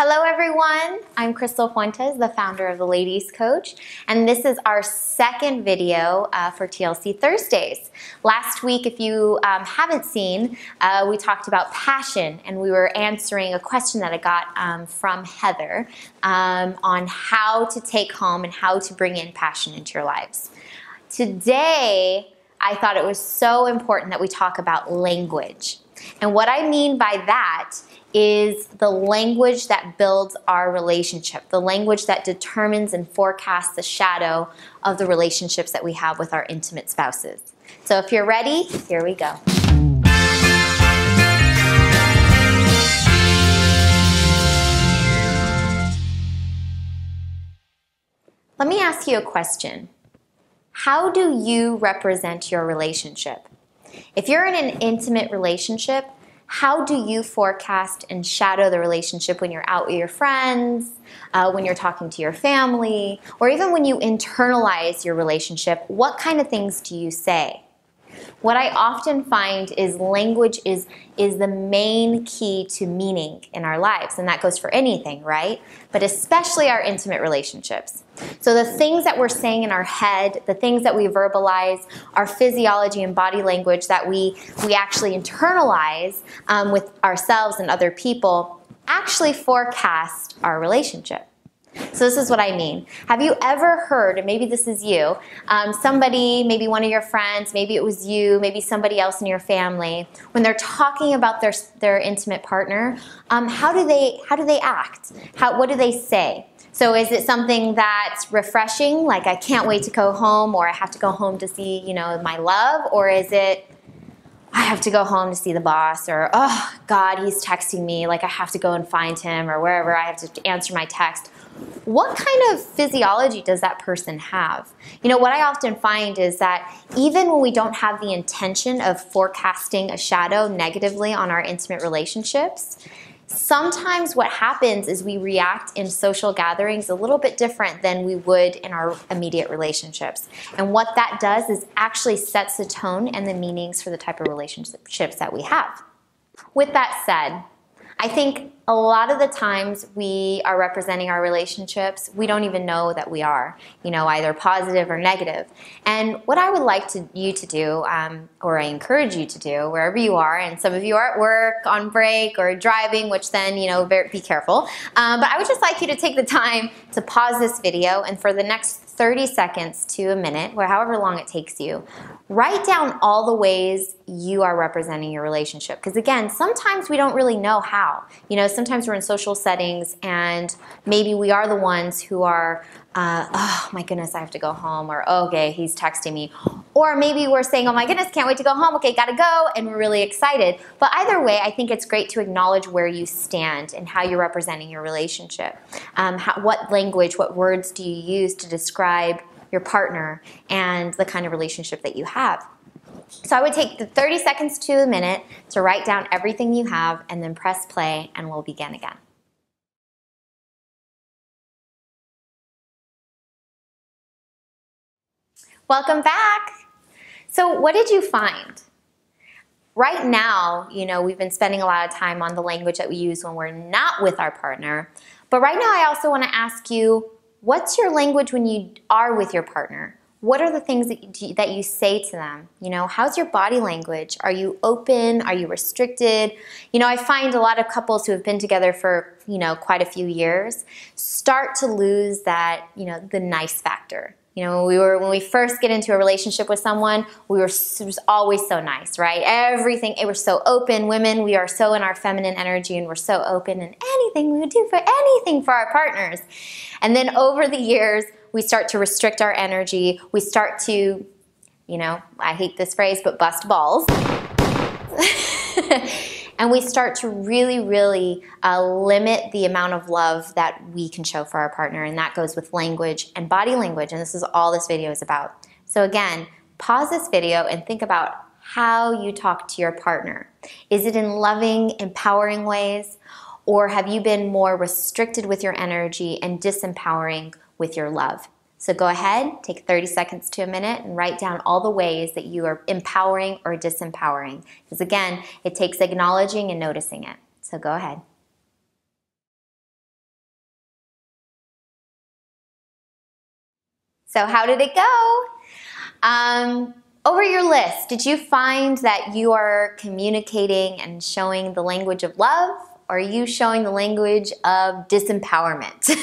Hello everyone, I'm Crystal Fuentes, the founder of the Ladies Coach, and this is our second video for TLC Thursdays. Last week, if you haven't seen, we talked about passion, and we were answering a question that I got from Heather on how to take home and how to bring in passion into your lives. Today, I thought it was so important that we talk about language. And what I mean by that is the language that builds our relationship, the language that determines and forecasts the shadow of the relationships that we have with our intimate spouses. So if you're ready, here we go. Let me ask you a question. How do you represent your relationship? If you're in an intimate relationship, how do you forecast and shadow the relationship when you're out with your friends, when you're talking to your family, or even when you internalize your relationship? What kind of things do you say? What I often find is language is the main key to meaning in our lives, and that goes for anything, right? But especially our intimate relationships. So the things that we're saying in our head, the things that we verbalize, our physiology and body language that we actually internalize with ourselves and other people actually forecast our relationship. So this is what I mean. Have you ever heard, and maybe this is you, somebody, maybe one of your friends, maybe it was you, maybe somebody else in your family, when they're talking about their intimate partner, how do they act? What do they say? So is it something that's refreshing, like I can't wait to go home, or I have to go home to see, my love, or is it I have to go home to see the boss, or oh God, he's texting me, like I have to go and find him, or wherever I have to answer my text? What kind of physiology does that person have? What I often find is that even when we don't have the intention of forecasting a shadow negatively on our intimate relationships, sometimes what happens is we react in social gatherings a little bit different than we would in our immediate relationships. And what that does is actually sets the tone and the meanings for the type of relationships that we have. With that said, I think a lot of the times we are representing our relationships, we don't even know that we are, either positive or negative. And what I would like you to do, or I encourage you to do, wherever you are, and some of you are at work, on break, or driving, which then, be careful. But I would just like you to take the time to pause this video, and for the next 30 seconds to a minute, or however long it takes you, write down all the ways you are representing your relationship. Because again, sometimes we don't really know how. Sometimes we're in social settings and maybe we are the ones who are, oh my goodness, I have to go home, or okay, he's texting me. Or maybe we're saying, oh my goodness, can't wait to go home, okay, gotta go, and we're really excited. But either way, I think it's great to acknowledge where you stand and how you're representing your relationship. What language, what words do you use to describe your partner and the kind of relationship that you have? So I would take the 30 seconds to a minute to write down everything you have and then press play, and we'll begin again. Welcome back. So what did you find? Right now, we've been spending a lot of time on the language that we use when we're not with our partner. But right now I also want to ask you, what's your language when you are with your partner? What are the things that you say to them? How's your body language? Are you open? Are you restricted? I find a lot of couples who have been together for, quite a few years start to lose that, the nice factor. When we first get into a relationship with someone, it was always so nice, right? It was so open. Women, we are so in our feminine energy, and we're so open, and anything we would do for anything for our partners. And then over the years, we start to restrict our energy. We start to, I hate this phrase, but bust balls. And we start to really, really limit the amount of love that we can show for our partner. And that goes with language and body language. And this is all this video is about. So again, pause this video and think about how you talk to your partner. Is it in loving, empowering ways? Or have you been more restricted with your energy and disempowering with your love? So go ahead, take 30 seconds to a minute and write down all the ways that you are empowering or disempowering. Because again, it takes acknowledging and noticing it. So go ahead. So how did it go? Over your list, did you find that you are communicating and showing the language of love, or are you showing the language of disempowerment?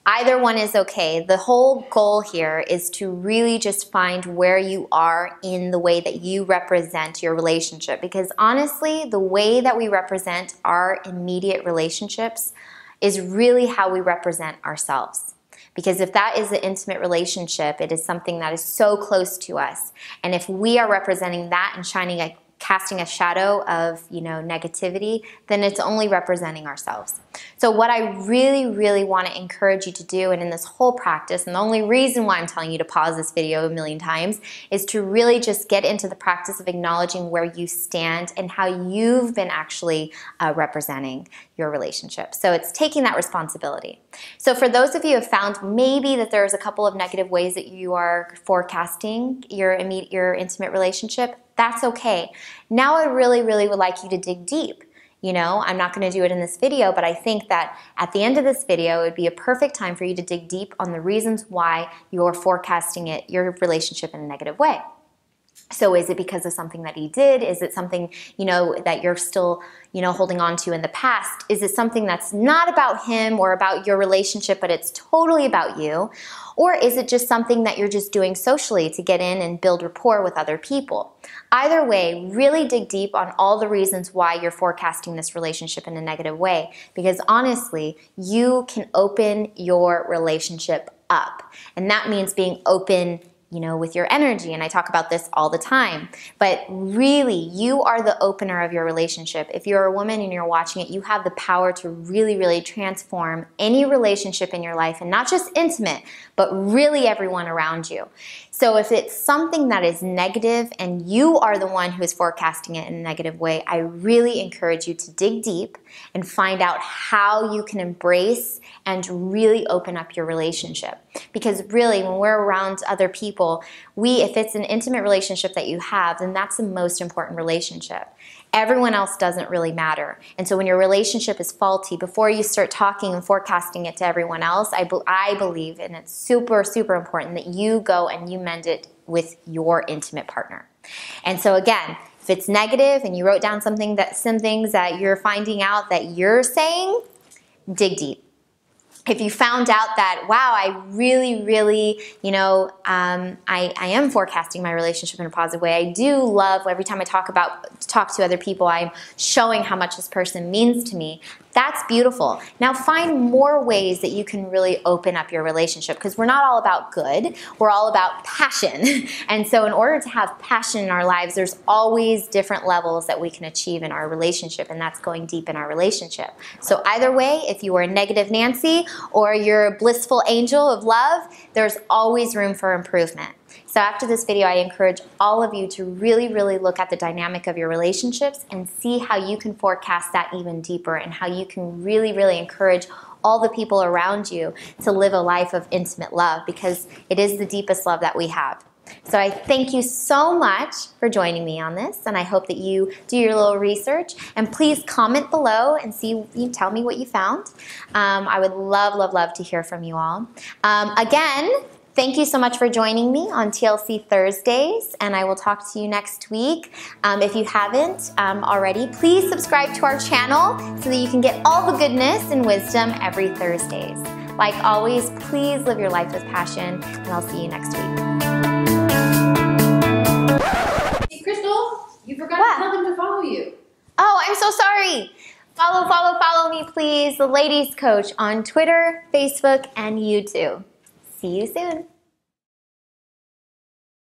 Either one is okay. The whole goal here is to really just find where you are in the way that you represent your relationship. Because honestly, the way that we represent our immediate relationships is really how we represent ourselves. Because if that is an intimate relationship, it is something that is so close to us. And if we are representing that and casting a shadow of, negativity, then it's only representing ourselves. So what I really, really want to encourage you to do, and in this whole practice, and the only reason why I'm telling you to pause this video a million times, is to really just get into the practice of acknowledging where you stand and how you've been actually representing your relationship. So it's taking that responsibility. So for those of you who have found maybe that there's a couple of negative ways that you are forecasting your intimate relationship, that's okay. Now I really, really would like you to dig deep. I'm not going to do it in this video, but I think that at the end of this video, it would be a perfect time for you to dig deep on the reasons why you're forecasting your relationship in a negative way. So is it because of something that he did? Is it something, that you're still, holding on to in the past? Is it something that's not about him or about your relationship, but it's totally about you? Or is it just something that you're just doing socially to get in and build rapport with other people? Either way, really dig deep on all the reasons why you're forecasting this relationship in a negative way. Because honestly, you can open your relationship up. And that means being open with your energy, and I talk about this all the time, but really, you are the opener of your relationship. If you're a woman and you're watching it, you have the power to really, really transform any relationship in your life, and not just intimate, but really everyone around you. So if it's something that is negative and you are the one who is forecasting it in a negative way, I really encourage you to dig deep and find out how you can embrace and really open up your relationship. Because really, when we're around other people, if it's an intimate relationship that you have, then that's the most important relationship. Everyone else doesn't really matter. And so when your relationship is faulty, before you start talking and forecasting it to everyone else, I believe, and it's super, super important, that you go and you mend it with your intimate partner. And so again, if it's negative and you wrote down some things that you're finding out that you're saying, dig deep. If you found out that, wow, I really, really, I am forecasting my relationship in a positive way. I do love every time I talk to other people, I'm showing how much this person means to me. That's beautiful. Now find more ways that you can really open up your relationship, because we're not all about good, we're all about passion. And so in order to have passion in our lives, there's always different levels that we can achieve in our relationship, and that's going deep in our relationship. So either way, if you are a negative Nancy or you're a blissful angel of love, there's always room for improvement. So after this video, I encourage all of you to really, really look at the dynamic of your relationships and see how you can forecast that even deeper, and how you can really, really encourage all the people around you to live a life of intimate love, because it is the deepest love that we have. So I thank you so much for joining me on this, and I hope that you do your little research, and please comment below and tell me what you found. I would love, love, love to hear from you all. Again, thank you so much for joining me on TLC Thursdays, and I will talk to you next week. If you haven't already, please subscribe to our channel so that you can get all the goodness and wisdom every Thursdays. Like always, please live your life with passion, and I'll see you next week. Hey, Crystal, you forgot to tell them to follow you. Oh, I'm so sorry. Follow me, please. The Ladies Coach on Twitter, Facebook, and YouTube. See you soon.